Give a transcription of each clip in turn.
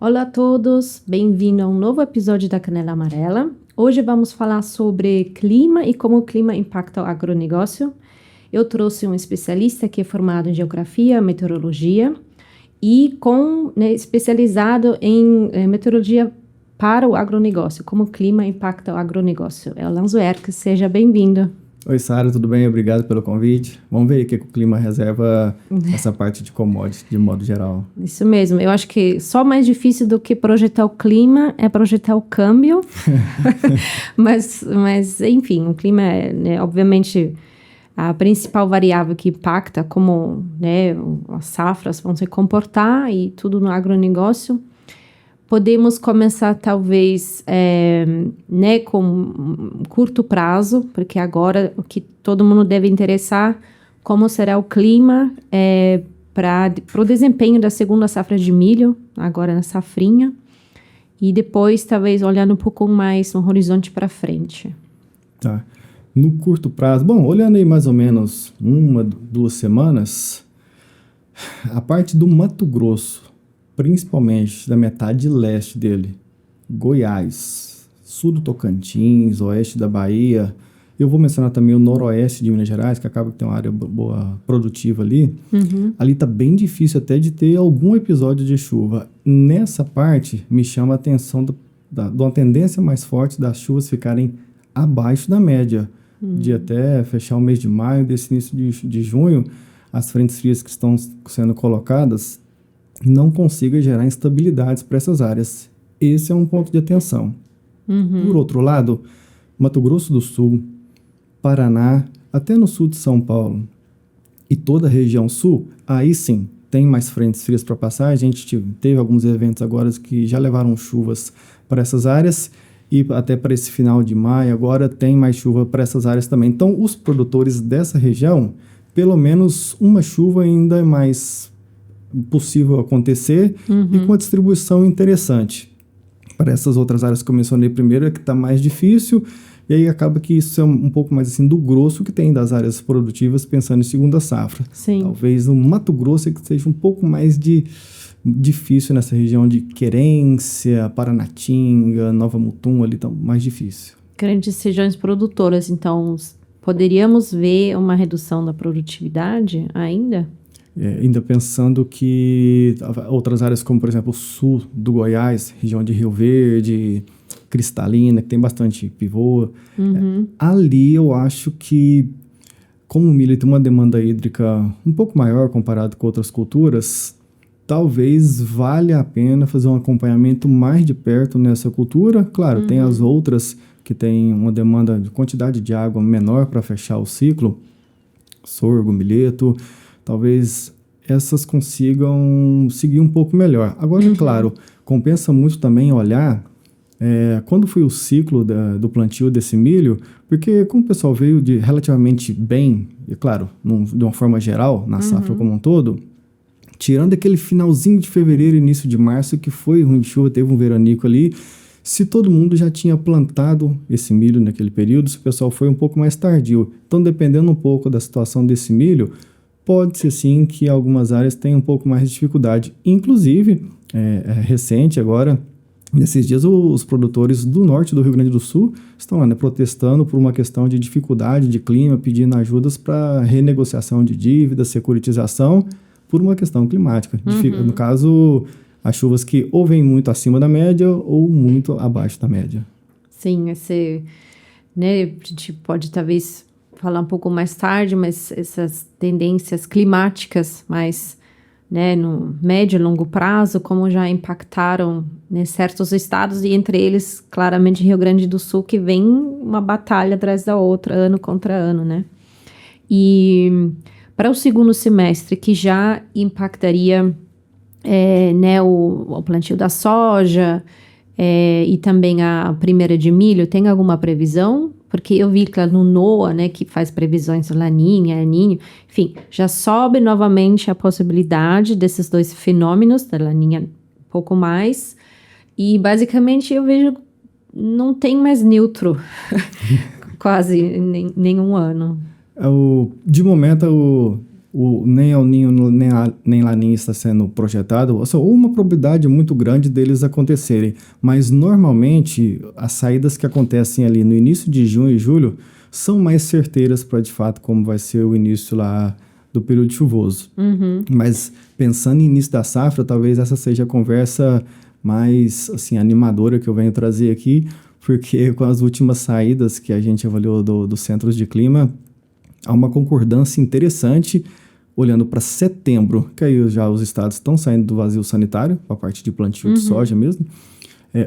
Olá a todos, bem-vindo a um novo episódio da Canela Amarela. Hoje vamos falar sobre clima e como o clima impacta o agronegócio. Eu trouxe um especialista que é formado em geografia, meteorologia e especializado em meteorologia para o agronegócio, como o clima impacta o agronegócio. É o Lanzo Erques, seja bem-vindo. Oi, Sara, tudo bem? Obrigado pelo convite. Vamos ver o que o clima reserva essa parte de commodities, de modo geral. Isso mesmo. Eu acho que só mais difícil do que projetar o clima é projetar o câmbio. mas, enfim, o clima é, né, obviamente, a principal variável que impacta como, né, as safras vão se comportar e tudo no agronegócio. Podemos começar, talvez, né, com um curto prazo, porque agora o que todo mundo deve interessar, como será o clima para o desempenho da segunda safra de milho, agora na safrinha, e depois, talvez, olhando um pouco mais no horizonte para frente. Tá. No curto prazo, bom, olhando aí mais ou menos 1-2 semanas, a parte do Mato Grosso, principalmente da metade leste dele, Goiás, sul do Tocantins, oeste da Bahia. Eu vou mencionar também o noroeste de Minas Gerais, que acaba que tem uma área boa produtiva ali. Ali está bem difícil até de ter algum episódio de chuva. Nessa parte, me chama a atenção de uma tendência mais forte das chuvas ficarem abaixo da média. De até fechar o mês de maio, desse início de junho, as frentes frias que estão sendo colocadas não consiga gerar instabilidades para essas áreas. Esse é um ponto de atenção. Por outro lado, Mato Grosso do Sul, Paraná, até no sul de São Paulo e toda a região sul, aí sim, tem mais frentes frias para passar. A gente teve alguns eventos agora que já levaram chuvas para essas áreas e até para esse final de maio agora tem mais chuva para essas áreas também. Então, os produtores dessa região, pelo menos uma chuva ainda é mais possível acontecer e com uma distribuição interessante. Para essas outras áreas que eu mencionei primeiro é que está mais difícil e aí acaba que isso é um pouco mais assim do grosso que tem das áreas produtivas pensando em segunda safra. Sim. Talvez no Mato Grosso é que seja um pouco mais difícil nessa região de Querência, Paranatinga, Nova Mutum, ali tá mais difícil. Grandes regiões produtoras, então poderíamos ver uma redução da produtividade ainda? Ainda pensando que outras áreas como, por exemplo, o sul do Goiás, região de Rio Verde, Cristalina, que tem bastante pivô, ali eu acho que, como o milho tem uma demanda hídrica um pouco maior comparado com outras culturas, talvez valha a pena fazer um acompanhamento mais de perto nessa cultura. Claro, tem as outras que têm uma demanda de quantidade de água menor para fechar o ciclo, sorgo, milheto. Talvez essas consigam seguir um pouco melhor. Agora, claro, compensa muito também olhar quando foi o ciclo do plantio desse milho, porque como o pessoal veio relativamente bem, e claro, de uma forma geral, na safra como um todo, tirando aquele finalzinho de fevereiro, início de março, que foi ruim de chuva, teve um veranico ali, se todo mundo já tinha plantado esse milho naquele período, se o pessoal foi um pouco mais tardio. Então, dependendo um pouco da situação desse milho, pode ser sim que algumas áreas tenham um pouco mais de dificuldade. Inclusive, recente agora, nesses dias, os produtores do norte do Rio Grande do Sul estão lá, né, protestando por uma questão de dificuldade de clima, pedindo ajudas para renegociação de dívidas, securitização, por uma questão climática. No caso, as chuvas que ou vêm muito acima da média ou muito abaixo da média. Sim, né, a gente pode talvez falar um pouco mais tarde, mas essas tendências climáticas mais, né, no médio e longo prazo, como já impactaram, né, certos estados, e entre eles, claramente, Rio Grande do Sul, que vem uma batalha atrás da outra, ano contra ano, né? E para o segundo semestre, que já impactaria né, o plantio da soja e também a primeira de milho, tem alguma previsão? Porque eu vi que no NOAA, né, que faz previsões de Laninha, El Niño, enfim, já sobe novamente a possibilidade desses dois fenômenos, da Laninha um pouco mais, e basicamente eu vejo não tem mais neutro, quase nenhum ano. De momento, nem El Niño nem Laninha está sendo projetado, ou uma probabilidade muito grande deles acontecerem. Mas normalmente as saídas que acontecem ali no início de junho e julho são mais certeiras para de fato como vai ser o início lá do período chuvoso. Mas pensando em início da safra, talvez essa seja a conversa mais assim, animadora que eu venho trazer aqui, porque com as últimas saídas que a gente avaliou dos centros de clima, há uma concordância interessante olhando para setembro, que aí já os estados estão saindo do vazio sanitário, para a parte de plantio de soja mesmo.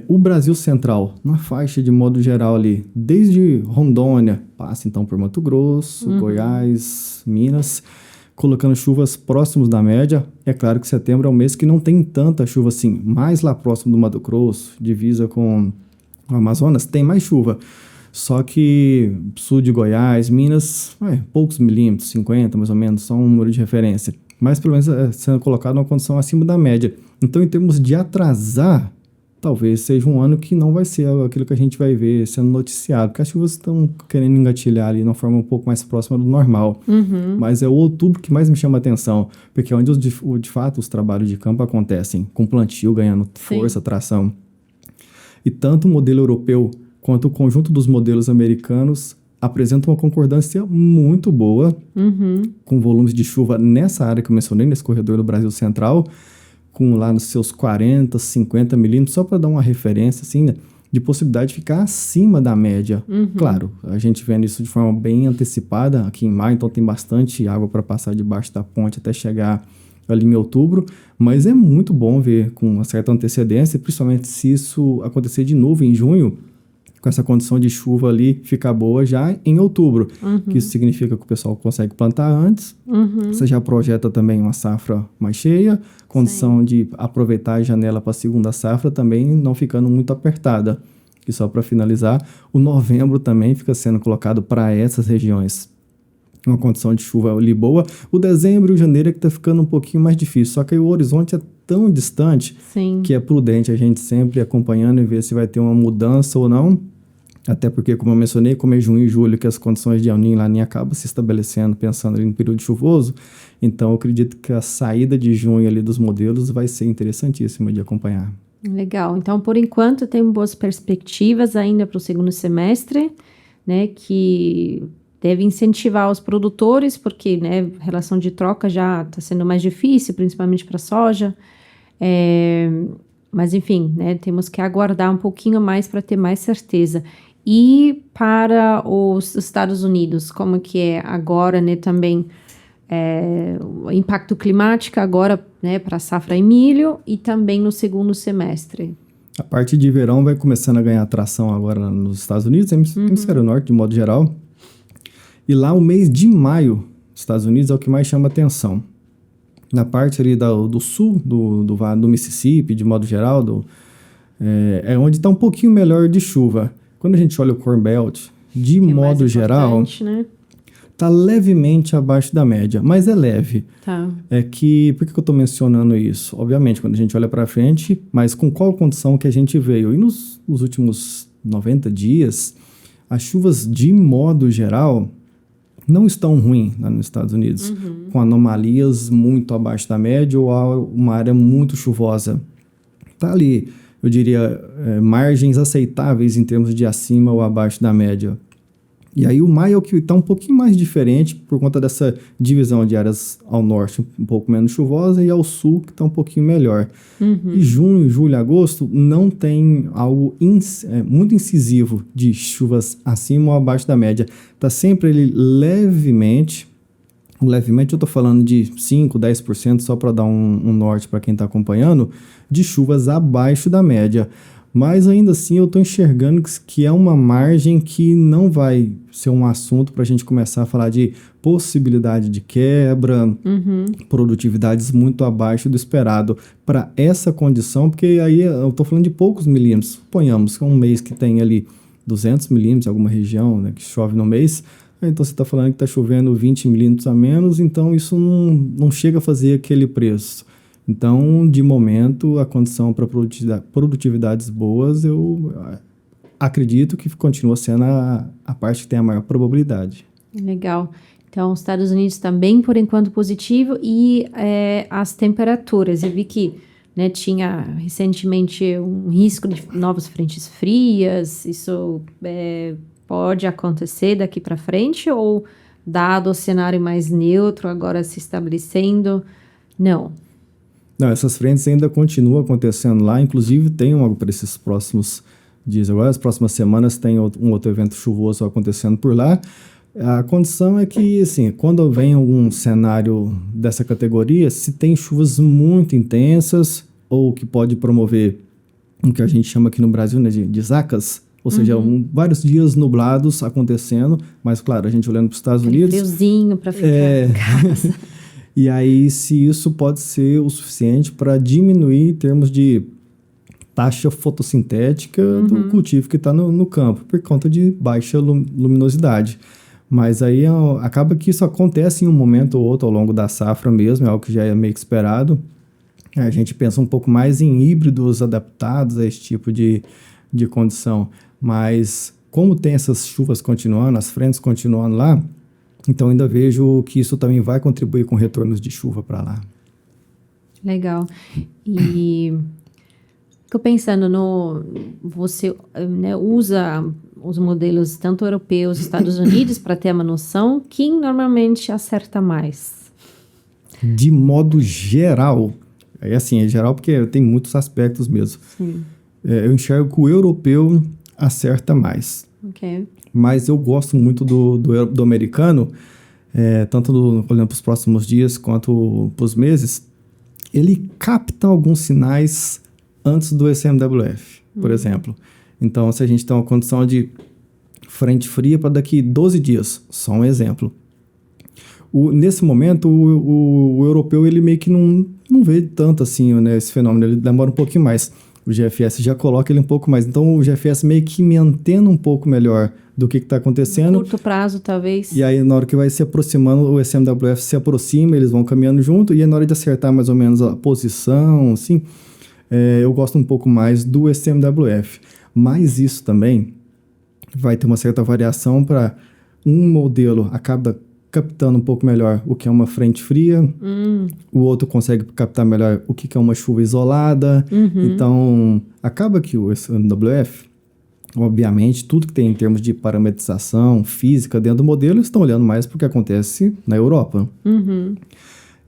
O Brasil Central, na faixa de modo geral ali, desde Rondônia, passa então por Mato Grosso, Goiás, Minas, colocando chuvas próximos da média. É claro que setembro é um mês que não tem tanta chuva assim, mais lá próximo do Mato Grosso, divisa com o Amazonas, tem mais chuva. Só que sul de Goiás, Minas, poucos milímetros, 50 mais ou menos, só um número de referência. Mas pelo menos sendo colocado numa condição acima da média. Então, em termos de atrasar, talvez seja um ano que não vai ser aquilo que a gente vai ver sendo noticiado, porque as chuvas estão querendo engatilhar ali de uma forma um pouco mais próxima do normal. Mas é o outubro que mais me chama a atenção, porque é onde de fato os trabalhos de campo acontecem, com plantio ganhando força, tração. E tanto o modelo europeu quanto o conjunto dos modelos americanos apresentam uma concordância muito boa, com volumes de chuva nessa área que eu mencionei, nesse corredor do Brasil Central, com lá nos seus 40, 50 milímetros, só para dar uma referência, assim, né, de possibilidade de ficar acima da média. Claro, a gente vendo isso de forma bem antecipada aqui em maio, então tem bastante água para passar debaixo da ponte até chegar ali em outubro, mas é muito bom ver com uma certa antecedência, principalmente se isso acontecer de novo em junho, com essa condição de chuva ali ficar boa já em outubro, que isso significa que o pessoal consegue plantar antes, você já projeta também uma safra mais cheia, condição de aproveitar a janela para a segunda safra também não ficando muito apertada. E só para finalizar, o novembro também fica sendo colocado para essas regiões, uma condição de chuva ali boa. O dezembro e o janeiro é que está ficando um pouquinho mais difícil, só que aí o horizonte é tão distante que é prudente a gente sempre acompanhando e ver se vai ter uma mudança ou não. Até porque, como eu mencionei, como é junho e julho que as condições de El Niño e Laninha acabam se estabelecendo pensando ali no período chuvoso, então eu acredito que a saída de junho ali dos modelos vai ser interessantíssima de acompanhar. Legal. Então, por enquanto, tem boas perspectivas ainda para o segundo semestre, né, que deve incentivar os produtores, porque, né, a relação de troca já está sendo mais difícil, principalmente para a soja. Mas, enfim, né, temos que aguardar um pouquinho mais para ter mais certeza. E para os Estados Unidos, como que é agora, né, também o impacto climático agora, né, para a safra em milho e também no segundo semestre? A parte de verão vai começando a ganhar atração agora nos Estados Unidos, hemisfério norte, de modo geral. E lá o mês de maio, nos Estados Unidos, é o que mais chama atenção. Na parte ali do sul, do Mississippi, de modo geral, é onde está um pouquinho melhor de chuva. Quando a gente olha o Corn Belt, de modo geral, está levemente abaixo da média, mas é leve. Tá. Por que eu estou mencionando isso? Obviamente, quando a gente olha para frente, mas com qual condição que a gente veio? E nos últimos 90 dias, as chuvas, de modo geral, não estão ruins lá nos Estados Unidos, com anomalias muito abaixo da média ou uma área muito chuvosa. Está ali, eu diria, margens aceitáveis em termos de acima ou abaixo da média. E aí o maio é o que está um pouquinho mais diferente por conta dessa divisão de áreas ao norte um pouco menos chuvosa e ao sul que está um pouquinho melhor. E junho, julho, agosto não tem algo muito incisivo de chuvas acima ou abaixo da média. Está sempre ele levemente eu estou falando de 5, 10% só para dar um norte para quem está acompanhando, de chuvas abaixo da média. Mas ainda assim eu estou enxergando que é uma margem que não vai ser um assunto para a gente começar a falar de possibilidade de quebra, produtividades muito abaixo do esperado para essa condição, porque aí eu estou falando de poucos milímetros. Suponhamos que é um mês que tem ali 200 milímetros em alguma região, né, que chove no mês, então você está falando que está chovendo 20 milímetros a menos, então isso não chega a fazer aquele preço. Então, de momento, a condição para produtividades boas, eu acredito que continua sendo a parte que tem a maior probabilidade. Legal. Então, os Estados Unidos também, por enquanto, positivo. E as temperaturas, eu vi que, né, tinha recentemente um risco de novas frentes frias. Isso pode acontecer daqui para frente? Ou, dado o cenário mais neutro, agora se estabelecendo, não? Não, essas frentes ainda continuam acontecendo lá. Inclusive, tem algo para esses próximos dias. Agora, as próximas semanas, tem um outro evento chuvoso acontecendo por lá. A condição é que, assim, quando vem algum cenário dessa categoria, se tem chuvas muito intensas ou que pode promover o que a gente chama aqui no Brasil, né, de zacas, ou seja, vários dias nublados acontecendo, mas, claro, a gente olhando para os Estados Unidos... friozinho para ficar em casa. E aí, se isso pode ser o suficiente para diminuir em termos de taxa fotossintética do cultivo que está no campo, por conta de baixa luminosidade. Mas aí acaba que isso acontece em um momento ou outro ao longo da safra mesmo, é algo que já é meio que esperado. A gente pensa um pouco mais em híbridos adaptados a esse tipo de condição. Mas como tem essas chuvas continuando, as frentes continuando lá, então ainda vejo que isso também vai contribuir com retornos de chuva para lá. Legal. E estou pensando você, né, usa os modelos tanto europeus, Estados Unidos, para ter uma noção, quem normalmente acerta mais? De modo geral, é assim, é geral porque tem muitos aspectos mesmo. Sim. Eu enxergo que o europeu acerta mais. Ok. Mas eu gosto muito do americano, tanto olhando para os próximos dias quanto para os meses, ele capta alguns sinais antes do ECMWF, por exemplo. Então, se a gente tem uma condição de frente fria para daqui 12 dias, só um exemplo. Nesse momento, o europeu ele meio que não vê tanto assim, né, esse fenômeno, ele demora um pouquinho mais. O GFS já coloca ele um pouco mais. Então, o GFS meio que me antena um pouco melhor do que está acontecendo. No curto prazo, talvez. E aí, na hora que vai se aproximando, o ECMWF se aproxima, eles vão caminhando junto, e aí, na hora de acertar mais ou menos a posição, assim, eu gosto um pouco mais do ECMWF. Mas isso também vai ter uma certa variação para um modelo acaba captando um pouco melhor o que é uma frente fria, o outro consegue captar melhor o que é uma chuva isolada. Então, acaba que o ECMWF, obviamente, tudo que tem em termos de parametrização física dentro do modelo, eles estão olhando mais para o que acontece na Europa.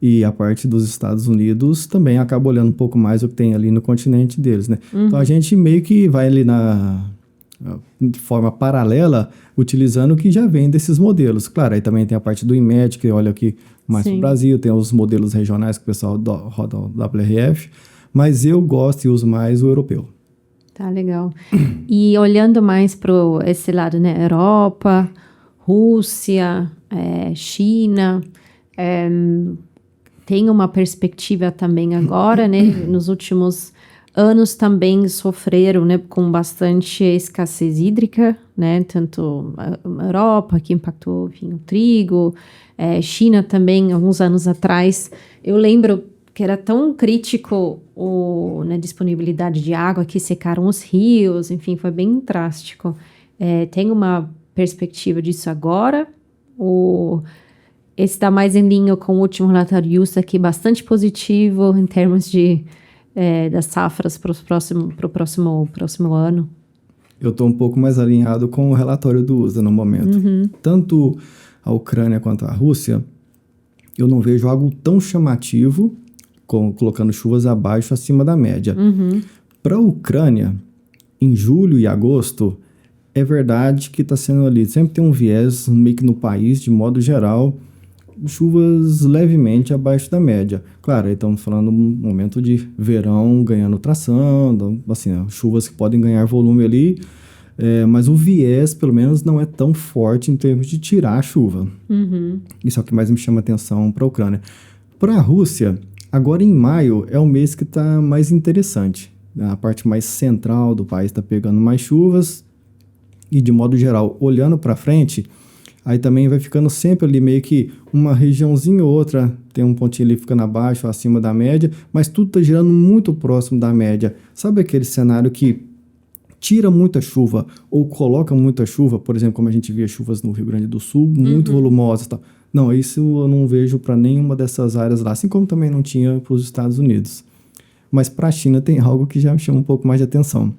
E a parte dos Estados Unidos também acaba olhando um pouco mais o que tem ali no continente deles, né? Então, a gente meio que vai ali de forma paralela, utilizando o que já vem desses modelos. Claro, aí também tem a parte do IMED, que olha aqui mais para o Brasil, tem os modelos regionais que o pessoal roda o WRF, mas eu gosto e uso mais o europeu. Tá, legal. E olhando mais para esse lado, né? Europa, Rússia, China, tem uma perspectiva também agora, né? Nos últimos anos também sofreram, né, com bastante escassez hídrica, né? Tanto a Europa, que impactou, enfim, o trigo, China também, alguns anos atrás. Eu lembro que era tão crítico a disponibilidade de água que secaram os rios, enfim, foi bem drástico. Tem uma perspectiva disso agora? Ou esse está mais em linha com o último relatório USDA, aqui bastante positivo em termos das safras para o próximo ano? Eu estou um pouco mais alinhado com o relatório do USDA no momento. Tanto a Ucrânia quanto a Rússia, eu não vejo algo tão chamativo, colocando chuvas abaixo, acima da média. Para a Ucrânia, em julho e agosto, é verdade que está sendo ali, sempre tem um viés meio que no país, de modo geral, chuvas levemente abaixo da média. Claro, aí estamos falando um momento de verão ganhando tração, assim, chuvas que podem ganhar volume ali, mas o viés, pelo menos, não é tão forte em termos de tirar a chuva. Isso é o que mais me chama atenção para a Ucrânia. Para a Rússia, agora em maio é o mês que está mais interessante. A parte mais central do país está pegando mais chuvas e, de modo geral, olhando para frente, aí também vai ficando sempre ali meio que uma regiãozinha ou outra, tem um pontinho ali ficando abaixo ou acima da média, mas tudo está girando muito próximo da média. Sabe aquele cenário que tira muita chuva ou coloca muita chuva, por exemplo, como a gente via chuvas no Rio Grande do Sul, muito volumosas, tal. Não, isso eu não vejo para nenhuma dessas áreas lá, assim como também não tinha para os Estados Unidos. Mas para a China tem algo que já me chama um pouco mais de atenção.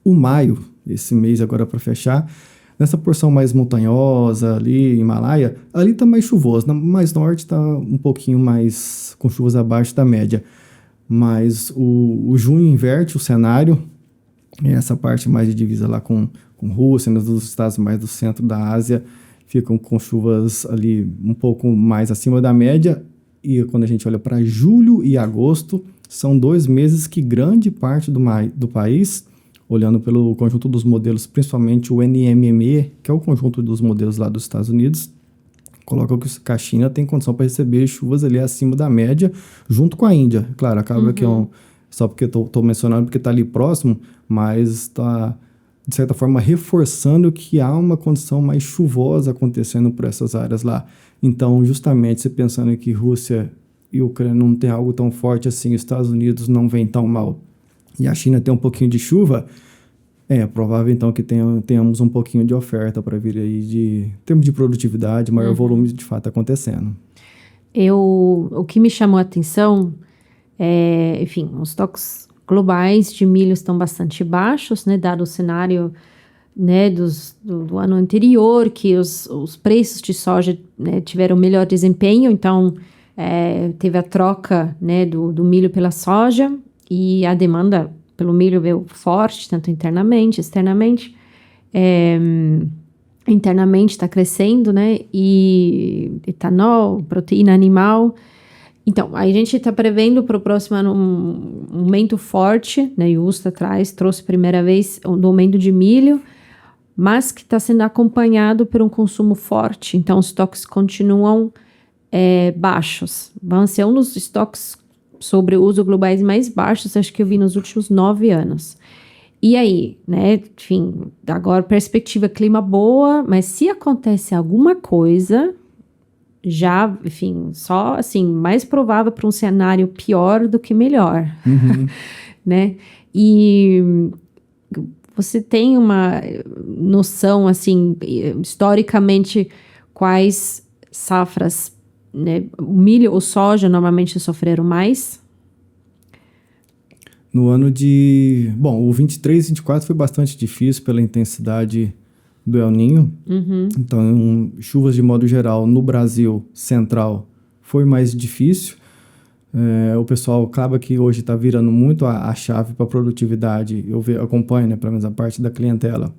O maio, esse mês agora para fechar, nessa porção mais montanhosa ali, Himalaia, ali tá mais chuvoso. Na mais norte tá um pouquinho mais com chuvas abaixo da média. Mas o junho inverte o cenário. Essa parte mais de divisa lá com Rússia, nos estados mais do centro da Ásia, ficam com chuvas ali um pouco mais acima da média. E quando a gente olha para julho e agosto, são 2 meses que grande parte do país, olhando pelo conjunto dos modelos, principalmente o NMME, que é o conjunto dos modelos lá dos Estados Unidos, coloca que a China tem condição para receber chuvas ali acima da média, junto com a Índia. Claro, acaba que só porque estou mencionando porque está ali próximo, mas está, de certa forma, reforçando que há uma condição mais chuvosa acontecendo por essas áreas lá. Então, justamente, você pensando que Rússia e Ucrânia não tem algo tão forte assim, os Estados Unidos não vem tão mal, e a China tem um pouquinho de chuva, é provável então que tenhamos um pouquinho de oferta para vir aí de termos de produtividade, maior volume de fato acontecendo. O que me chamou a atenção é, enfim, os estoques globais de milho estão bastante baixos, né, dado o cenário, né, do ano anterior, que os preços de soja, né, tiveram melhor desempenho, então teve a troca, né, do milho pela soja, e a demanda pelo milho veio forte, tanto internamente, externamente. Internamente está crescendo, né? E etanol, proteína animal. Então, a gente está prevendo para o próximo ano um aumento forte, né? E o USDA trouxe a primeira vez um aumento de milho, mas que está sendo acompanhado por um consumo forte. Então, os estoques continuam baixos. Vão ser um dos estoques sobre o uso globais mais baixos, acho que eu vi nos últimos 9 anos. E aí, né, enfim, agora perspectiva clima boa, mas se acontece alguma coisa, já, enfim, só assim, mais provável para um cenário pior do que melhor, né? E você tem uma noção, assim, historicamente, quais safras, né, o milho ou soja normalmente sofreram mais? No ano de... Bom, o 23 e 24 foi bastante difícil pela intensidade do El Niño. Então, chuvas de modo geral no Brasil central foi mais difícil. O pessoal acaba que hoje está virando muito a chave para a produtividade. Eu acompanho, né, pelo menos a parte da clientela,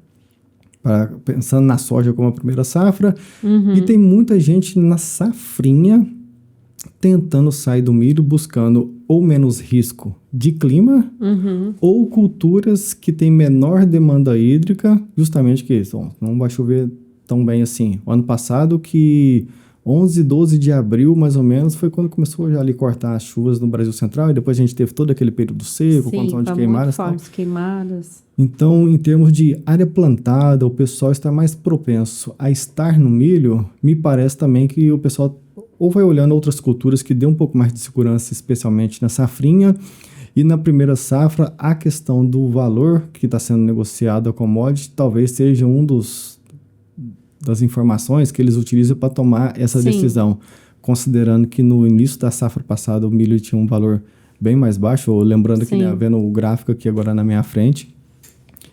pensando na soja como a primeira safra. E tem muita gente na safrinha tentando sair do milho, buscando ou menos risco de clima, ou culturas que têm menor demanda hídrica, justamente que isso, não vai chover tão bem assim. O ano passado, que 11, 12 de abril, mais ou menos, foi quando começou já ali cortar as chuvas no Brasil Central, e depois a gente teve todo aquele período seco, condição de queimadas. Sim, fortes queimadas. Então, em termos de área plantada, o pessoal está mais propenso a estar no milho. Me parece também que o pessoal ou vai olhando outras culturas que dê um pouco mais de segurança, especialmente na safrinha. E na primeira safra, a questão do valor que está sendo negociado a commodity talvez seja das informações que eles utilizam para tomar essa decisão. Considerando que no início da safra passada o milho tinha um valor bem mais baixo, lembrando que, né, vendo o gráfico aqui agora na minha frente,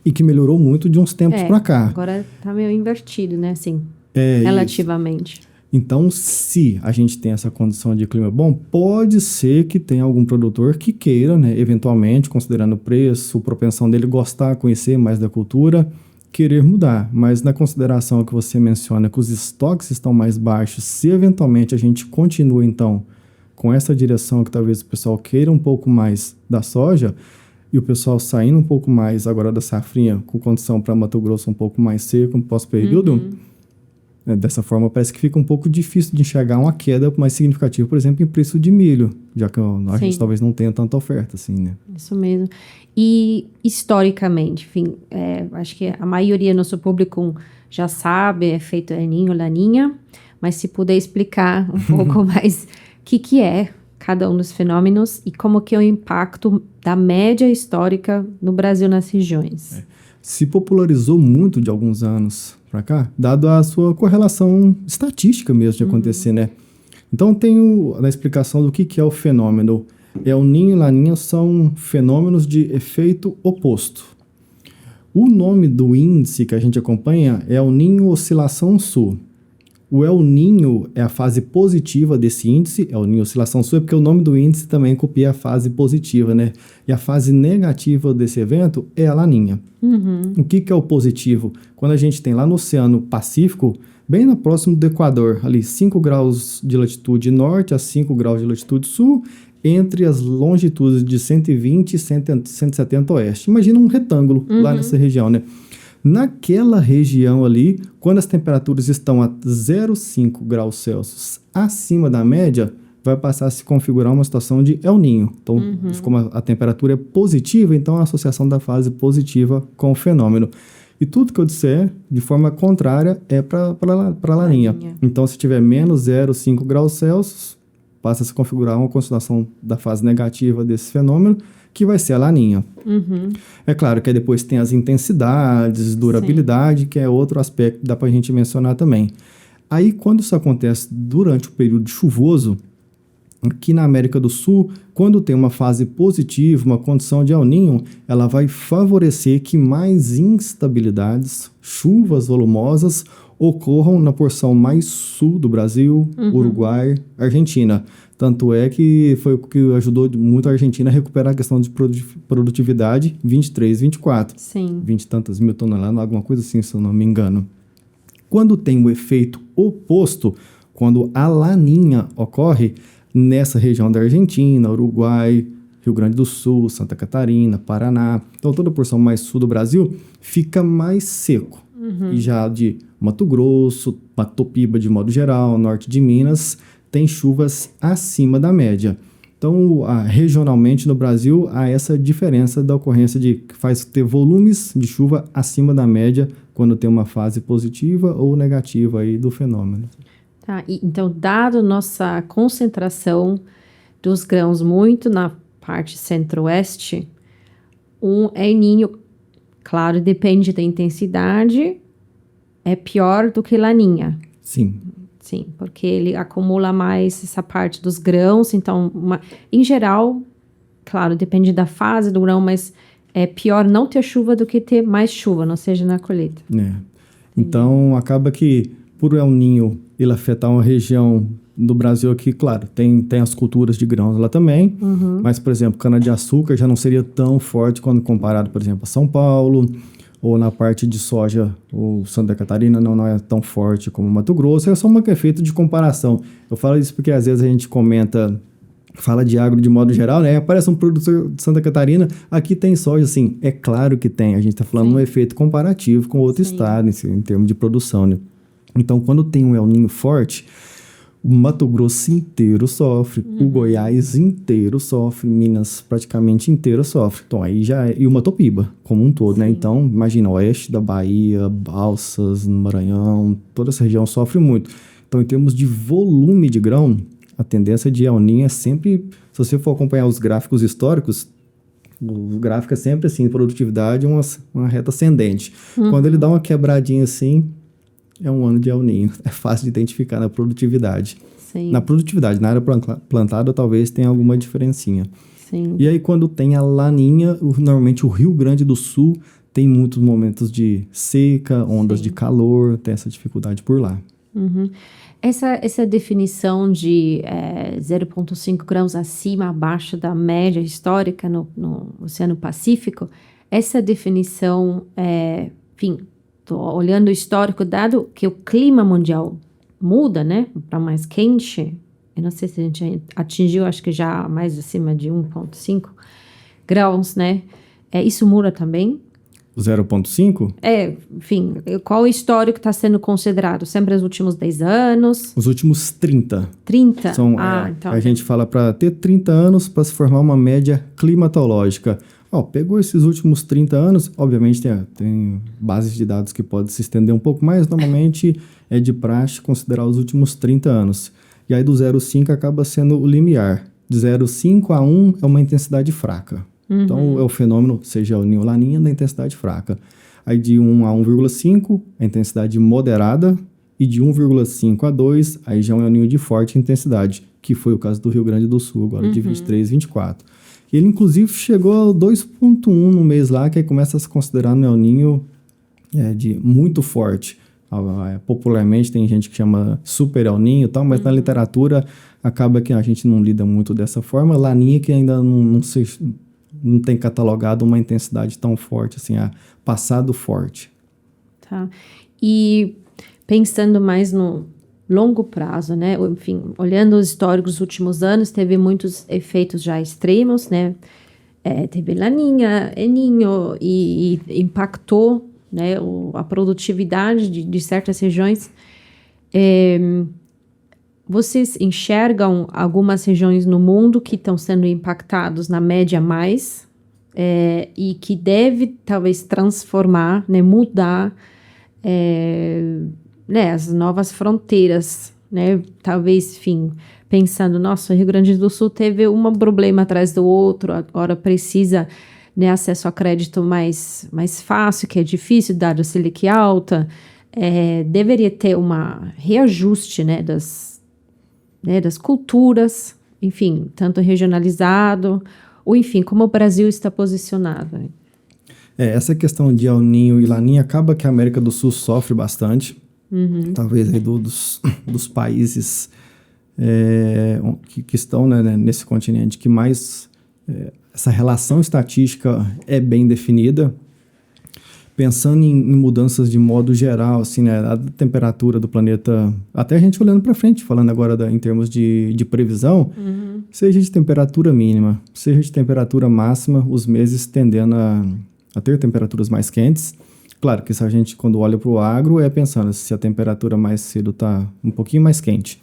e que melhorou muito de uns tempos para cá. Agora está meio invertido, né? Assim, relativamente. Isso. Então, se a gente tem essa condição de clima bom, pode ser que tenha algum produtor que queira, né, eventualmente, considerando o preço, propensão dele gostar, conhecer mais da cultura, querer mudar. Mas na consideração que você menciona que os estoques estão mais baixos, se eventualmente a gente continua, então, com essa direção que talvez o pessoal queira um pouco mais da soja, e o pessoal saindo um pouco mais agora da safrinha, com condição para Mato Grosso um pouco mais seco, pós-período, dessa forma parece que fica um pouco difícil de enxergar uma queda mais significativa, por exemplo, em preço de milho, já que a gente talvez não tenha tanta oferta, assim, né? Isso mesmo. E historicamente, enfim, acho que a maioria do nosso público já sabe, é feito El Niño, Laninha, mas se puder explicar um pouco mais o que é cada um dos fenômenos e como que é o impacto da média histórica no Brasil nas regiões. Se popularizou muito de alguns anos para cá, dado a sua correlação estatística mesmo de acontecer, né? Então, tem na explicação do que é o fenômeno. El Niño e Laninha são fenômenos de efeito oposto. O nome do índice que a gente acompanha é El Niño Oscilação Sul. O El Niño é a fase positiva desse índice, El Niño Oscilação Sul, é porque o nome do índice também copia a fase positiva, né? E a fase negativa desse evento é a Laninha. O que é o positivo? Quando a gente tem lá no Oceano Pacífico, bem próximo do Equador, ali 5 graus de latitude norte a 5 graus de latitude sul, entre as longitudes de 120 e 170 oeste. Imagina um retângulo lá nessa região, né? Naquela região ali, quando as temperaturas estão a 0,5 graus Celsius acima da média, vai passar a se configurar uma situação de El Niño. Então, como a temperatura é positiva, então a associação da fase positiva com o fenômeno. E tudo que eu disser, de forma contrária, é para a Laninha. Então, se tiver menos 0,5 graus Celsius, passa a se configurar uma continuação da fase negativa desse fenômeno, que vai ser a Laninha. É claro que aí depois tem as intensidades, durabilidade, que é outro aspecto que dá para a gente mencionar também. Aí, quando isso acontece durante o período chuvoso, aqui na América do Sul, quando tem uma fase positiva, uma condição de El Niño, ela vai favorecer que mais instabilidades, chuvas volumosas, ocorram na porção mais sul do Brasil, Uruguai, Argentina. Tanto é que foi o que ajudou muito a Argentina a recuperar a questão de produtividade 23, 24. Sim. 20 e tantas mil toneladas, alguma coisa assim, se eu não me engano. Quando tem o efeito oposto, quando a Laninha ocorre nessa região da Argentina, Uruguai, Rio Grande do Sul, Santa Catarina, Paraná, então toda a porção mais sul do Brasil fica mais seco. E já de Mato Grosso, Matopiba de modo geral, norte de Minas, tem chuvas acima da média. Então, regionalmente no Brasil, há essa diferença da ocorrência de que faz ter volumes de chuva acima da média quando tem uma fase positiva ou negativa aí do fenômeno. Tá, então, dado nossa concentração dos grãos muito na parte centro-oeste, um El Niño, claro, depende da intensidade, é pior do que Laninha. Sim. Sim, porque ele acumula mais essa parte dos grãos, então, em geral, claro, depende da fase do grão, mas é pior não ter chuva do que ter mais chuva, não seja na colheita. Então, acaba que, por El Niño ele afetar uma região do Brasil aqui, claro, tem as culturas de grãos lá também, mas, por exemplo, cana-de-açúcar já não seria tão forte quando comparado, por exemplo, a São Paulo, ou na parte de soja, o Santa Catarina não é tão forte como Mato Grosso, é só um efeito de comparação. Eu falo isso porque às vezes a gente fala de agro de modo geral, né? Aparece um produtor de Santa Catarina, aqui tem soja, assim, é claro que tem, a gente está falando um efeito comparativo com outro estado, em termos de produção, né? Então, quando tem um El Niño forte, o Mato Grosso inteiro sofre, o Goiás inteiro sofre, Minas praticamente inteiro sofre. Então, aí já e o Matopiba como um todo, né? Então, imagina, oeste da Bahia, Balsas, Maranhão, toda essa região sofre muito. Então, em termos de volume de grão, a tendência de El Niño é sempre, se você for acompanhar os gráficos históricos, o gráfico é sempre assim, produtividade, uma reta ascendente. Quando ele dá uma quebradinha assim, é um ano de El Niño. É fácil de identificar na produtividade. Sim. Na produtividade, na área plantada, talvez tenha alguma diferencinha. Sim. E aí, quando tem a Laninha, normalmente o Rio Grande do Sul tem muitos momentos de seca, ondas de calor, tem essa dificuldade por lá. Essa definição de 0,5 graus acima, abaixo da média histórica no Oceano Pacífico, essa definição, enfim, tô olhando o histórico, dado que o clima mundial muda, né, para mais quente, eu não sei se a gente atingiu, acho que já mais acima de 1,5 graus, né, isso muda também? 0,5? Enfim, qual o histórico está sendo considerado? Sempre os últimos 10 anos? Os últimos 30. 30? Então. A gente fala para ter 30 anos para se formar uma média climatológica. Pegou esses últimos 30 anos, obviamente tem bases de dados que podem se estender um pouco mais, normalmente é de praxe considerar os últimos 30 anos. E aí do 0,5 acaba sendo o limiar. De 0,5 a 1 é uma intensidade fraca. Então é o fenômeno, seja o Niño ou Laninha, da intensidade fraca. Aí de 1 a 1,5, a intensidade moderada, e de 1,5 a 2, aí já é um El Niño de forte intensidade, que foi o caso do Rio Grande do Sul, agora de 23 e 24. Ele, inclusive, chegou a 2,1 no mês lá, que aí começa a se considerar um El Niño de muito forte. Popularmente tem gente que chama Super El Niño e tal, mas na literatura acaba que a gente não lida muito dessa forma. Laninha que ainda não tem catalogado uma intensidade tão forte, assim, passado forte. Tá. E pensando mais no longo prazo, né? Enfim, olhando os históricos dos últimos anos, teve muitos efeitos já extremos, né? Teve Laninha, El Niño e impactou, né, a produtividade de certas regiões. Vocês enxergam algumas regiões no mundo que estão sendo impactados na média mais e que deve talvez transformar, né, mudar as novas fronteiras, né? Talvez, enfim, pensando, nossa, o Rio Grande do Sul teve um problema atrás do outro, agora precisa, né, acesso a crédito mais fácil, que é difícil, dado a Selic alta, deveria ter uma reajuste, né, das culturas, enfim, tanto regionalizado, ou enfim, como o Brasil está posicionado. Essa questão de El Niño e Laninha acaba que a América do Sul sofre bastante, talvez aí dos países que estão, né, nesse continente que mais essa relação estatística é bem definida. Pensando em mudanças de modo geral, assim, né, a temperatura do planeta, até a gente olhando para frente, falando agora em termos de previsão, seja de temperatura mínima, seja de temperatura máxima, os meses tendendo a ter temperaturas mais quentes. Claro que se a gente, quando olha para o agro, pensando se a temperatura mais cedo está um pouquinho mais quente,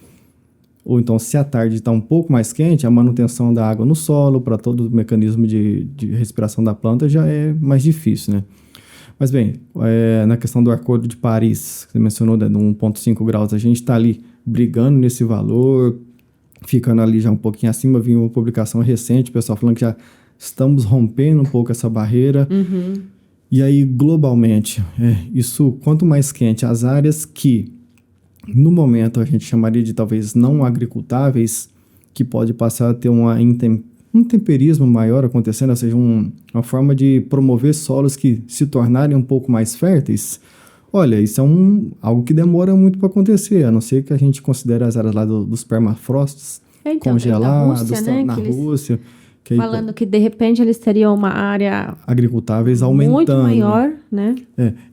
ou então se a tarde está um pouco mais quente, a manutenção da água no solo, para todo o mecanismo de respiração da planta já é mais difícil, né? Mas bem, na questão do Acordo de Paris, que você mencionou, né, no 1,5 graus, a gente está ali brigando nesse valor, ficando ali já um pouquinho acima. Vi uma publicação recente, o pessoal falando que já estamos rompendo um pouco essa barreira. E aí, globalmente, isso, quanto mais quente, as áreas que, no momento, a gente chamaria de talvez não agricultáveis, que pode passar a ter um temperismo maior acontecendo, ou seja, uma forma de promover solos que se tornarem um pouco mais férteis. Olha, isso é algo que demora muito para acontecer, a não ser que a gente considere as áreas lá dos permafrosts congelados, na Rússia. Que falando que, de repente, eles teriam uma área agricultáveis aumentando. Muito maior, né?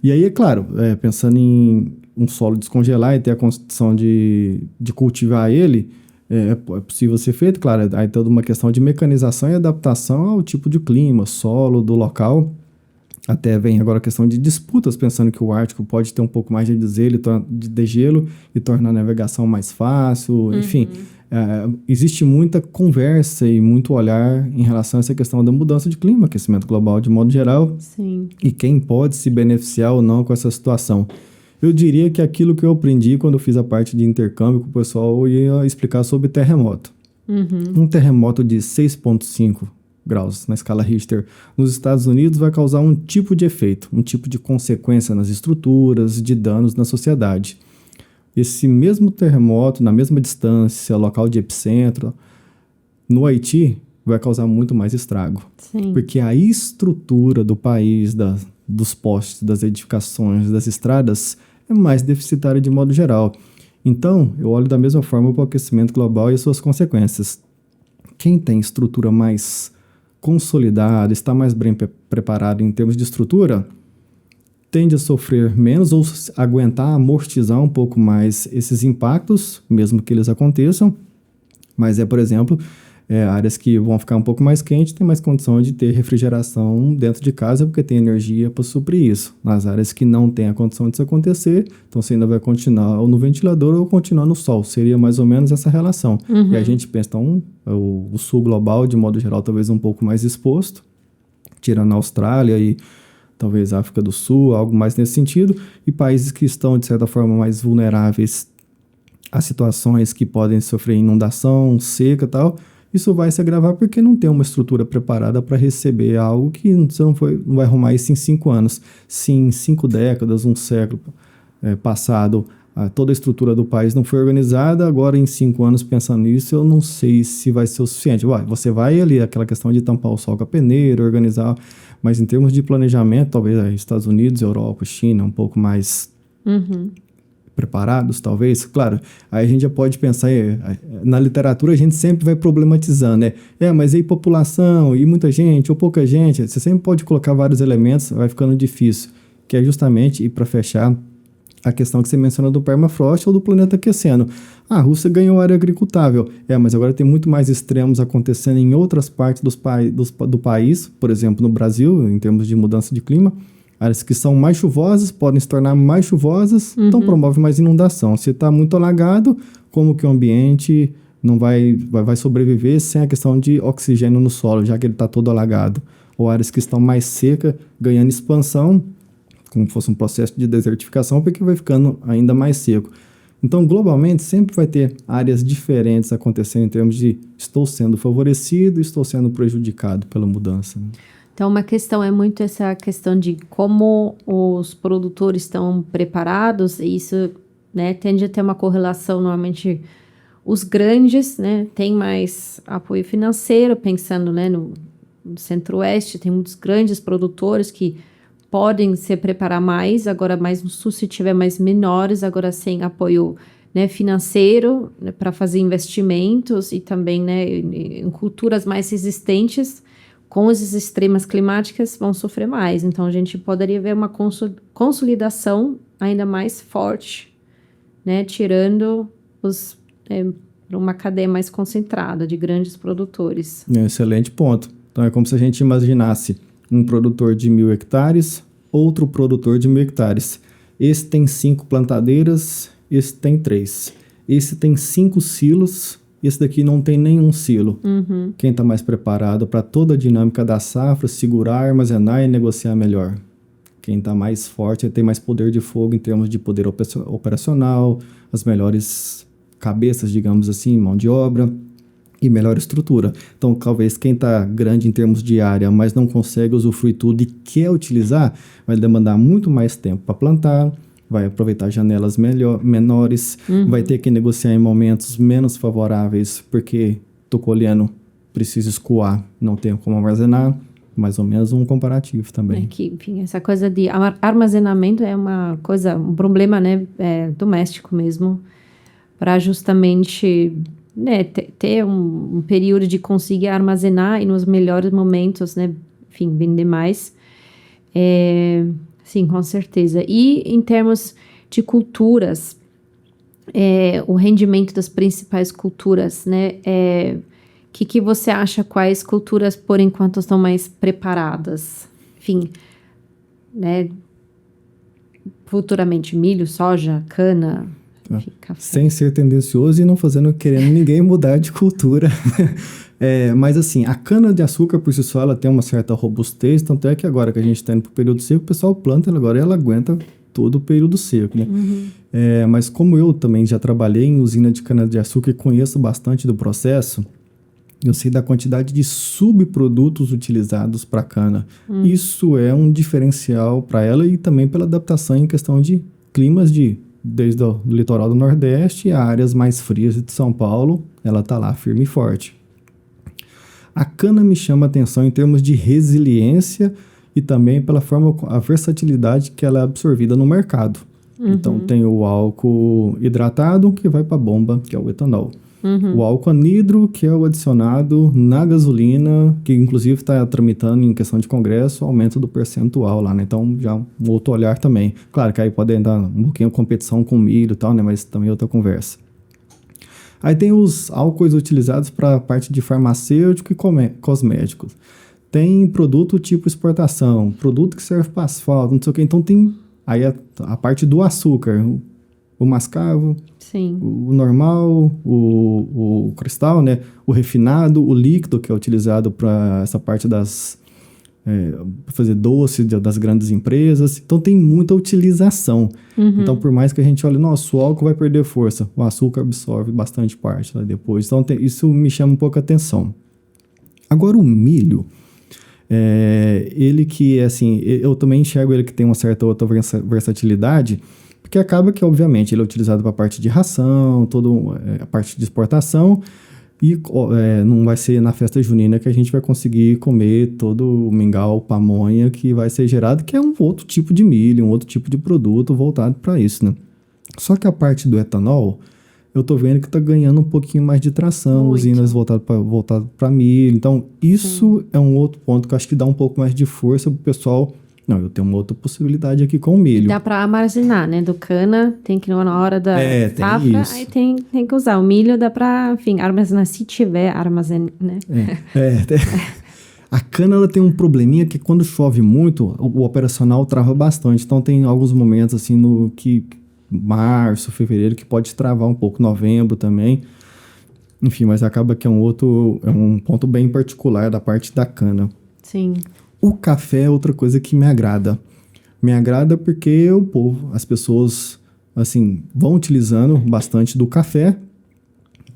E aí, é claro, pensando em um solo descongelar e ter a condição de cultivar ele, é possível ser feito, claro. Aí toda uma questão de mecanização e adaptação ao tipo de clima, solo do local. Até vem agora a questão de disputas, pensando que o Ártico pode ter um pouco mais de degelo e tornar a navegação mais fácil, enfim. Existe muita conversa e muito olhar em relação a essa questão da mudança de clima, aquecimento global de modo geral. Sim. E quem pode se beneficiar ou não com essa situação. Eu diria que aquilo que eu aprendi quando eu fiz a parte de intercâmbio com o pessoal, eu ia explicar sobre terremoto. Um terremoto de 6,5 graus na escala Richter nos Estados Unidos vai causar um tipo de efeito, um tipo de consequência nas estruturas, de danos na sociedade. Esse mesmo terremoto, na mesma distância, local de epicentro, no Haiti, vai causar muito mais estrago. Sim. Porque a estrutura do país, dos postes, das edificações, das estradas, é mais deficitária de modo geral. Então, eu olho da mesma forma para o aquecimento global e as suas consequências. Quem tem estrutura mais consolidada, está mais bem preparado em termos de estrutura, tende a sofrer menos ou aguentar, amortizar um pouco mais esses impactos, mesmo que eles aconteçam. Mas por exemplo, áreas que vão ficar um pouco mais quentes, tem mais condição de ter refrigeração dentro de casa, porque tem energia para suprir isso. Nas áreas que não tem a condição disso acontecer, então você ainda vai continuar ou no ventilador ou continuar no sol. Seria mais ou menos essa relação. E a gente pensa, então, o sul global, de modo geral, talvez um pouco mais exposto, tirando a Austrália e talvez a África do Sul, algo mais nesse sentido, e países que estão, de certa forma, mais vulneráveis a situações que podem sofrer inundação, seca e tal, isso vai se agravar porque não tem uma estrutura preparada para receber algo que você não vai arrumar isso em 5 anos. Se em 5 décadas, um século passado, toda a estrutura do país não foi organizada, agora em 5 anos pensando nisso, eu não sei se vai ser o suficiente. Você vai ali, aquela questão de tampar o sol com a peneira, organizar, mas em termos de planejamento, talvez Estados Unidos, Europa, China, um pouco mais preparados, talvez. Claro, aí a gente já pode pensar, na literatura a gente sempre vai problematizando, né? Mas aí população, e muita gente, ou pouca gente, você sempre pode colocar vários elementos, vai ficando difícil, que é justamente, e para fechar, a questão que você mencionou do permafrost ou do planeta aquecendo. A Rússia ganhou área agricultável, mas agora tem muito mais extremos acontecendo em outras partes do país, por exemplo, no Brasil, em termos de mudança de clima. Áreas que são mais chuvosas podem se tornar mais chuvosas, então promove mais inundação. Se está muito alagado, como que o ambiente não vai sobreviver sem a questão de oxigênio no solo, já que ele está todo alagado? Ou áreas que estão mais secas, ganhando expansão, como fosse um processo de desertificação, porque vai ficando ainda mais seco. Então, globalmente, sempre vai ter áreas diferentes acontecendo em termos de estou sendo favorecido, estou sendo prejudicado pela mudança, né? Então, uma questão é muito essa questão de como os produtores estão preparados, e isso, né, tende a ter uma correlação, normalmente, os grandes, né, têm mais apoio financeiro, pensando, né, no centro-oeste, tem muitos grandes produtores que podem se preparar mais, agora mais no sul, se tiver mais menores, agora sem apoio, né, financeiro, né, para fazer investimentos e também, né, em culturas mais resistentes, com as extremas climáticas, vão sofrer mais. Então, a gente poderia ver uma consolidação ainda mais forte, né, tirando uma cadeia mais concentrada de grandes produtores. Excelente ponto. Então, é como se a gente imaginasse um produtor de 1.000 hectares, outro produtor de 1.000 hectares. Esse tem 5 plantadeiras, esse tem 3. Esse tem 5 silos, esse daqui não tem nenhum silo. Quem está mais preparado para toda a dinâmica da safra, segurar, armazenar e negociar melhor? Quem está mais forte tem mais poder de fogo em termos de poder operacional, as melhores cabeças, digamos assim, mão de obra e melhor estrutura. Então, talvez quem está grande em termos de área, mas não consegue usufruir tudo e quer utilizar, vai demandar muito mais tempo para plantar, vai aproveitar janelas menores, vai ter que negociar em momentos menos favoráveis, porque estou colhendo, preciso escoar, não tenho como armazenar. Mais ou menos um comparativo também. Enfim, essa coisa de armazenamento é uma coisa, um problema, né, doméstico mesmo, para justamente, né, ter um período de conseguir armazenar e nos melhores momentos, né, enfim, vender mais. Sim, com certeza. E em termos de culturas, o rendimento das principais culturas, né, que você acha, quais culturas, por enquanto, estão mais preparadas? Enfim, né, futuramente, milho, soja, cana, enfim, café. Sem ser tendencioso e não querendo ninguém mudar de cultura. Mas assim, a cana-de-açúcar por si só, ela tem uma certa robustez, tanto é que agora que a gente está indo para o período seco, o pessoal planta agora e ela aguenta todo o período seco, né? Mas como eu também já trabalhei em usina de cana-de-açúcar e conheço bastante do processo, eu sei da quantidade de subprodutos utilizados para a cana. Isso é um diferencial para ela e também pela adaptação em questão de climas desde o litoral do Nordeste a áreas mais frias de São Paulo, ela está lá firme e forte. A cana me chama a atenção em termos de resiliência e também pela forma, a versatilidade que ela é absorvida no mercado. Então tem o álcool hidratado que vai para a bomba, que é o etanol. O álcool anidro, que é o adicionado na gasolina, que inclusive está tramitando em questão de congresso, aumento do percentual lá, né? Então, já um outro olhar também. Claro que aí pode entrar um pouquinho de competição com milho e tal, né? Mas também é outra conversa. Aí tem os álcoois utilizados para a parte de farmacêutico e cosméticos. Tem produto tipo exportação, produto que serve para asfalto, não sei o que. Então, tem aí a parte do açúcar, o mascavo, sim, o normal, o cristal, né? O refinado, o líquido que é utilizado para essa parte das fazer doce das grandes empresas. Então, tem muita utilização. Então, por mais que a gente olhe, nossa, o álcool vai perder força, o açúcar absorve bastante parte lá depois. Então, isso me chama um pouco a atenção. Agora, o milho, ele que, assim, eu também enxergo ele que tem uma certa outra versatilidade, porque acaba que, obviamente, ele é utilizado para a parte de ração, toda a parte de exportação, e não vai ser na festa junina que a gente vai conseguir comer todo o mingau, pamonha que vai ser gerado, que é um outro tipo de milho, um outro tipo de produto voltado para isso, né? Só que a parte do etanol, eu tô vendo que tá ganhando um pouquinho mais de tração, Muito. usinas voltado para milho. Então, isso é um outro ponto que eu acho que dá um pouco mais de força pro pessoal. Não, eu tenho uma outra possibilidade aqui com o milho. Dá para armazenar, né? Do cana, tem que na hora da safra, aí tem que usar. O milho dá para, enfim, armazenar se tiver armazém, né? A cana, ela tem um probleminha que quando chove muito, o operacional trava bastante. Então, tem alguns momentos, assim, no que março, fevereiro, que pode travar um pouco. Novembro também. Enfim, mas acaba que é um ponto bem particular da parte da cana. Sim. O café é outra coisa que me agrada. Me agrada porque o povo, as pessoas, assim, vão utilizando bastante do café,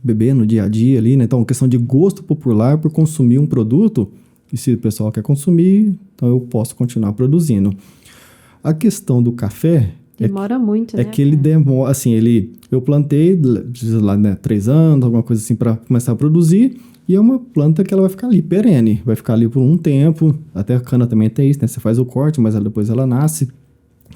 beber no dia a dia ali, né? Então, questão de gosto popular por consumir um produto, e se o pessoal quer consumir, então eu posso continuar produzindo. A questão do café... Demora muito, né? É que ele demora, assim, eu plantei, lá, né, 3 anos, alguma coisa assim, para começar a produzir, e é uma planta que ela vai ficar ali, perene, vai ficar ali por um tempo, até a cana também tem isso, né? Você faz o corte, mas depois ela nasce,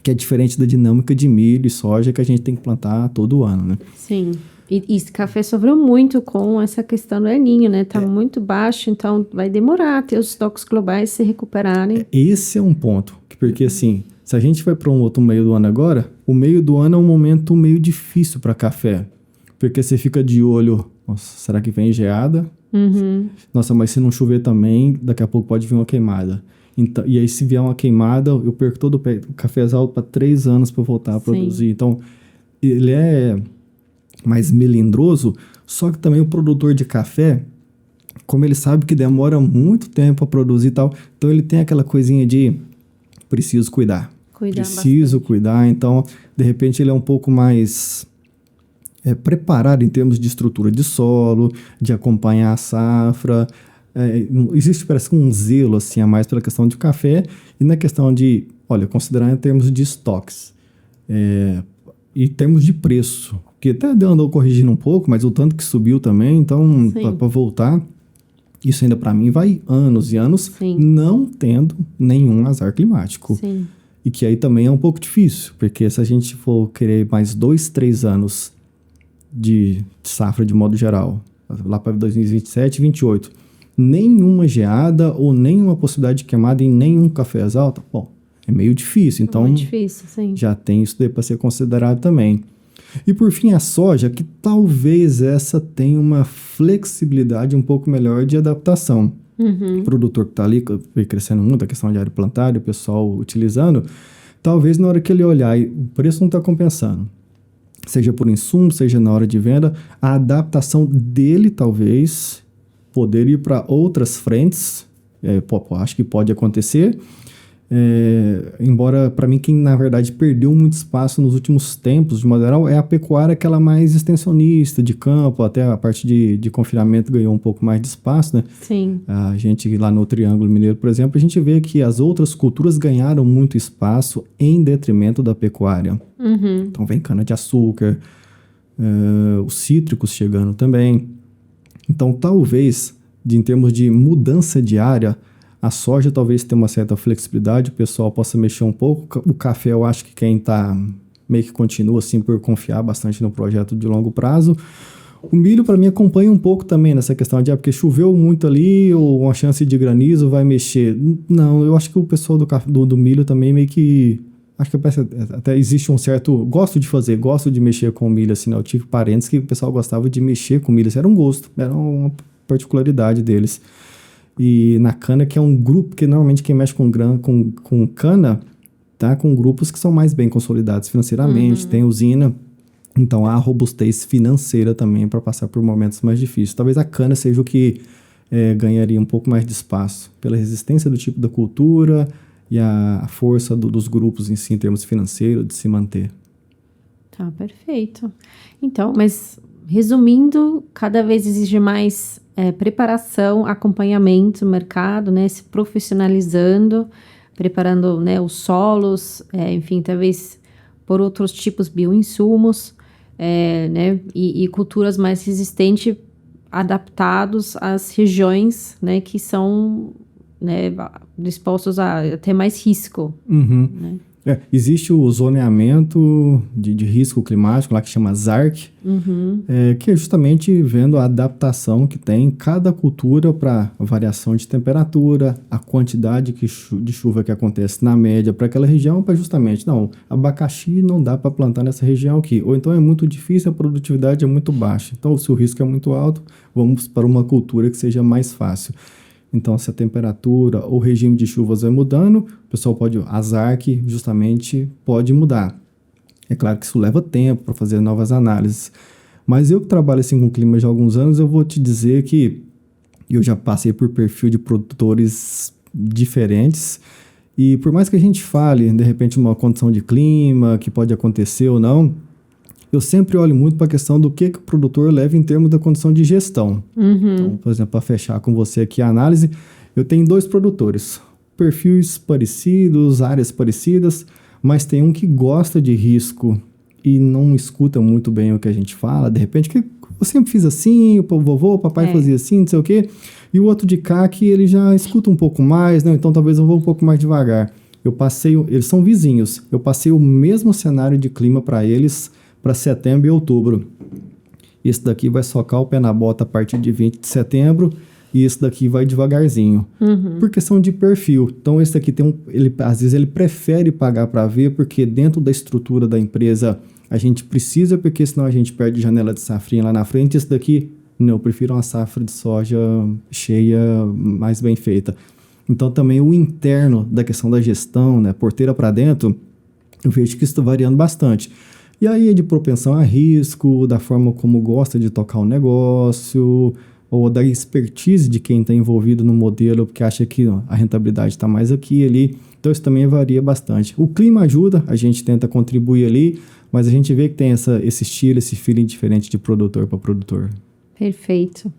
que é diferente da dinâmica de milho e soja que a gente tem que plantar todo ano, né? Sim. E esse café sofreu muito com essa questão do El Niño, né? Tá muito baixo, então vai demorar até os estoques globais se recuperarem. Esse é um ponto, porque assim, se a gente vai para um outro meio do ano agora, o meio do ano é um momento meio difícil para café, porque você fica de olho, nossa, será que vem geada? Nossa, mas se não chover também, daqui a pouco pode vir uma queimada. Então, e aí, se vier uma queimada, eu perco todo o cafezal para 3 anos para voltar a produzir. Então, ele é mais melindroso, só que também o produtor de café, como ele sabe que demora muito tempo a produzir e tal, então ele tem aquela coisinha de preciso cuidar. Preciso cuidar, então, de repente, ele é um pouco mais preparado em termos de estrutura de solo, de acompanhar a safra. Existe, parece que um zelo assim, a mais pela questão de café e na questão de, considerar em termos de estoques e termos de preço, que até andou corrigindo um pouco, mas o tanto que subiu também, então, para voltar, isso ainda para mim vai anos e anos, não tendo nenhum azar climático. Sim. E que aí também é um pouco difícil, porque se a gente for querer mais 2, 3 anos de safra de modo geral, lá para 2027, 2028, nenhuma geada ou nenhuma possibilidade de queimada em nenhum cafezal, bom, é meio difícil. Então, muito difícil, sim. Já tem isso daí para ser considerado também. E por fim, a soja, que talvez essa tenha uma flexibilidade um pouco melhor de adaptação. O produtor que está ali crescendo muito, a questão de área plantária, o pessoal utilizando, talvez na hora que ele olhar e o preço não está compensando, seja por insumo, seja na hora de venda, a adaptação dele talvez poder ir para outras frentes, acho que pode acontecer, embora para mim quem na verdade perdeu muito espaço nos últimos tempos, de modo geral, é a pecuária, aquela mais extensionista de campo, até a parte de confinamento ganhou um pouco mais de espaço, né? Sim. A gente lá no Triângulo Mineiro, por exemplo, a gente vê que as outras culturas ganharam muito espaço em detrimento da pecuária. Então vem cana-de-açúcar, os cítricos chegando também. Então talvez, em termos de mudança de área, a soja talvez tenha uma certa flexibilidade, o pessoal possa mexer um pouco. O café eu acho que quem está meio que continua assim por confiar bastante no projeto de longo prazo. O milho para mim acompanha um pouco também nessa questão de porque choveu muito ali ou uma chance de granizo vai mexer. Não, eu acho que o pessoal do milho também meio que... Acho que até existe um certo... Gosto de mexer com o milho, assim, né? Eu tive parentes que o pessoal gostava de mexer com milho. Isso era um gosto, era uma particularidade deles. E na cana, que é um grupo que normalmente quem mexe com cana, tá com grupos que são mais bem consolidados financeiramente, tem usina, então há robustez financeira também para passar por momentos mais difíceis. Talvez a cana seja o que ganharia um pouco mais de espaço pela resistência do tipo da cultura e a força dos grupos em si, em termos financeiros, de se manter. Tá, perfeito. Então, mas resumindo, cada vez exige mais preparação, acompanhamento no mercado, né? Se profissionalizando, preparando, né, os solos, enfim, talvez por outros tipos de bioinsumos, né? E culturas mais resistentes, adaptados às regiões, né, que são, né, dispostos a ter mais risco. Uhum. Né? Existe o zoneamento de risco climático, lá que chama ZARC, que é justamente vendo a adaptação que tem cada cultura para a variação de temperatura, a quantidade de chuva que acontece na média para aquela região, para justamente, não, abacaxi não dá para plantar nessa região aqui, ou então é muito difícil, a produtividade é muito baixa. Então, se o risco é muito alto, vamos para uma cultura que seja mais fácil. Então, se a temperatura ou o regime de chuvas vai mudando, o pessoal pode, a ZARC justamente pode mudar. É claro que isso leva tempo para fazer novas análises. Mas eu que trabalho assim com clima já há alguns anos, eu vou te dizer que eu já passei por perfil de produtores diferentes. E por mais que a gente fale, de repente, uma condição de clima que pode acontecer ou não, eu sempre olho muito para a questão do que o produtor leva em termos da condição de gestão. Então, por exemplo, para fechar com você aqui a análise, eu tenho 2 produtores, perfis parecidos, áreas parecidas, mas tem um que gosta de risco e não escuta muito bem o que a gente fala, de repente, que eu sempre fiz assim, o vovô, o papai fazia assim, não sei o quê, e o outro de cá que ele já escuta um pouco mais, né? Então talvez eu vou um pouco mais devagar. Eles são vizinhos, eu passei o mesmo cenário de clima para eles, para setembro e outubro. Esse daqui vai socar o pé na bota a partir de 20 de setembro e esse daqui vai devagarzinho. Por questão de perfil. Então, esse daqui às vezes ele prefere pagar para ver, porque dentro da estrutura da empresa a gente precisa, porque senão a gente perde janela de safrinha lá na frente. Esse daqui, não, eu prefiro uma safra de soja cheia, mais bem feita. Então, também o interno da questão da gestão, né, porteira para dentro, eu vejo que isso está variando bastante. E aí é de propensão a risco, da forma como gosta de tocar o negócio, ou da expertise de quem está envolvido no modelo, porque acha que a rentabilidade está mais aqui e ali. Então isso também varia bastante. O clima ajuda, a gente tenta contribuir ali, mas a gente vê que tem esse estilo, esse feeling diferente de produtor para produtor. Perfeito.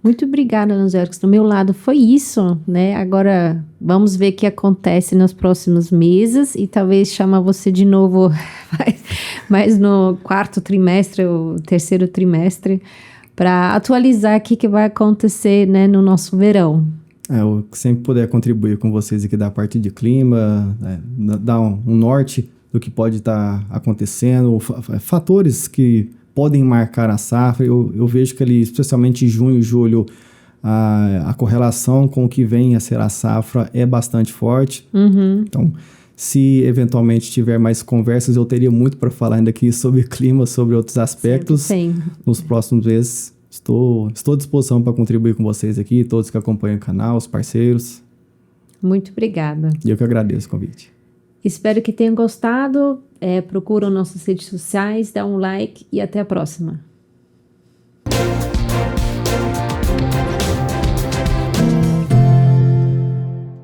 Muito obrigada, Anzélix. Do meu lado foi isso, né? Agora vamos ver o que acontece nos próximos meses e talvez chamar você de novo mais no 4º trimestre ou 3º trimestre para atualizar o que vai acontecer, né, no nosso verão. Eu sempre puder contribuir com vocês aqui da parte de clima, né, dar um norte do que pode estar acontecendo, fatores que podem marcar a safra. Eu vejo que ali, especialmente em junho e julho, a correlação com o que vem a ser a safra é bastante forte. Então, se eventualmente tiver mais conversas, eu teria muito para falar ainda aqui sobre clima, sobre outros aspectos. Nos próximos meses, estou à disposição para contribuir com vocês aqui, todos que acompanham o canal, os parceiros. Muito obrigada. E eu que agradeço o convite. Espero que tenham gostado. Procura nossas redes sociais, dá um like e até a próxima.